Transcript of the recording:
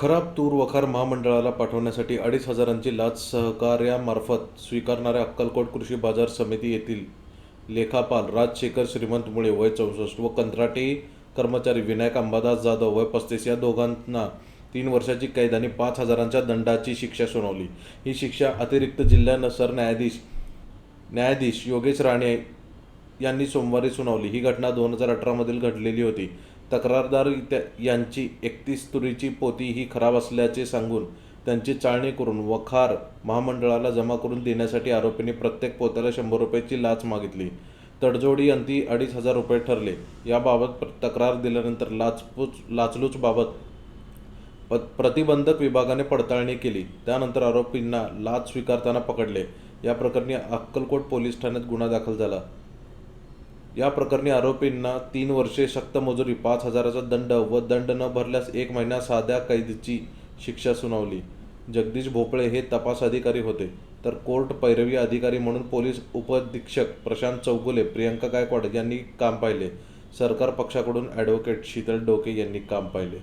खराब तूर वखार महामंडळाला पाठवण्यासाठी 2,500ची लाच सहकार्यामार्फत स्वीकारणाऱ्या अक्कलकोट कृषी बाजार समिती येथील लेखापाल राजशेखर श्रीमंत मुळे वय 64 व कंत्राटी कर्मचारी विनायक अंबादास जाधव वय 35 या दोघांना 3 वर्षाची कैद आणि 5,000च्या दंडाची शिक्षा सुनावली। ही शिक्षा अतिरिक्त जिल्हा सरन्यायाधीश योगेश राणे यांनी सोमवारी सुनावली। ही घटना 2018 मधील घडलेली होती। तक्रारदार यांची 31 तुरीची पोती ही खराब असल्याचे सांगून त्यांची चाळणी करून वखार महामंडळाला जमा करून देण्यासाठी आरोपींनी प्रत्येक पोत्याला 100 रुपयाची लाच मागितली। तडजोडी अंती 2,500 रुपये ठरले। याबाबत तक्रार दिल्यानंतर लाचलुचबाबत प्रतिबंधक विभागाने पडताळणी केली। त्यानंतर आरोपींना लाच स्वीकारताना पकडले। या प्रकरणी अक्कलकोट पोलीस ठाण्यात गुन्हा दाखल झाला। या प्रकरणी आरोपींना 3 वर्षे सक्तमजुरी, 5,000चा दंड व दंड न भरल्यास 1 महिना साध्या कैदेची शिक्षा सुनावली। जगदीश भोपळे हे तपास अधिकारी होते, तर कोर्ट पैरवी अधिकारी म्हणून पोलीस उपअधीक्षक प्रशांत चौगुले, प्रियंका गायकवाड यांनी काम पाहिले। सरकार पक्षाकडून ॲडव्होकेट शीतल डोके यांनी काम पाहिले।